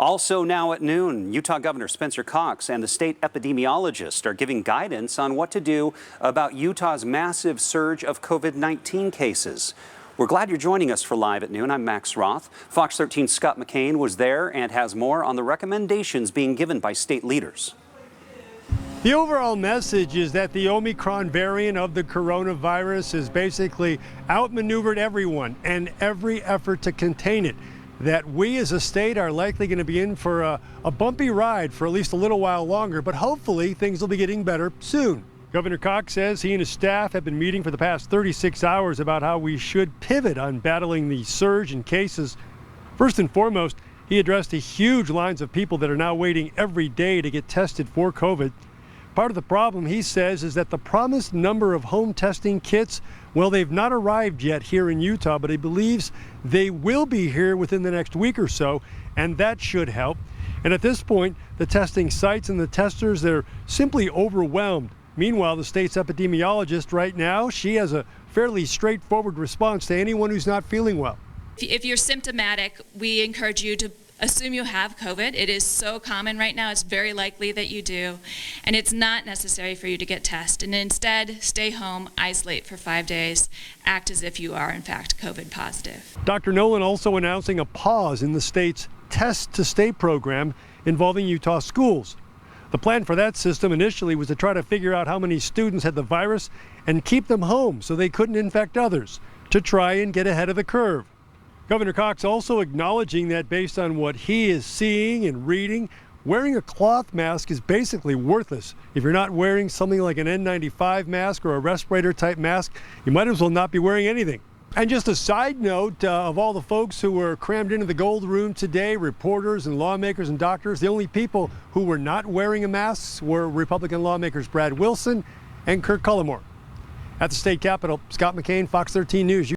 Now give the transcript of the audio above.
Also now at noon, Utah Governor Spencer Cox and the state epidemiologist are giving guidance on what to do about Utah's massive surge of COVID-19 cases. We're glad you're joining us for Live at Noon. I'm Max Roth. Fox 13's Scott McCain was there and has more on the recommendations being given by state leaders. The overall message is that the Omicron variant of the coronavirus has basically outmaneuvered everyone and every effort to contain it. That we as a state are likely going to be in for a bumpy ride for at least a little while longer, but hopefully things will be getting better soon. Governor Cox says he and his staff have been meeting for the past 36 hours about how we should pivot on battling the surge in cases. First and foremost, he addressed the huge lines of people that are now waiting every day to get tested for COVID. Part of the problem, he says, is that the promised number of home testing kits, well, they've not arrived yet here in Utah, but he believes they will be here within the next week or so, and that should help. And at this point, the testing sites and the testers, they're simply overwhelmed. Meanwhile, the state's epidemiologist right now, she has a fairly straightforward response to anyone who's not feeling well. If you're symptomatic, we encourage you to assume you have COVID. It is so common right now, it's very likely that you do, and it's not necessary for you to get tested. And instead, stay home, isolate for 5 days, act as if you are in fact COVID positive. Dr. Nolan also announcing a pause in the state's Test to Stay program involving Utah schools. The plan for that system initially was to try to figure out how many students had the virus and keep them home so they couldn't infect others, to try and get ahead of the curve. Governor Cox also acknowledging that based on what he is seeing and reading, wearing a cloth mask is basically worthless. If you're not wearing something like an N95 mask or a respirator type mask, you might as well not be wearing anything. And just a side note of all the folks who were crammed into the Gold Room today, reporters and lawmakers and doctors, the only people who were not wearing a mask were Republican lawmakers Brad Wilson and Kirk Cullimore. At the state capitol, Scott McCain, Fox 13 News.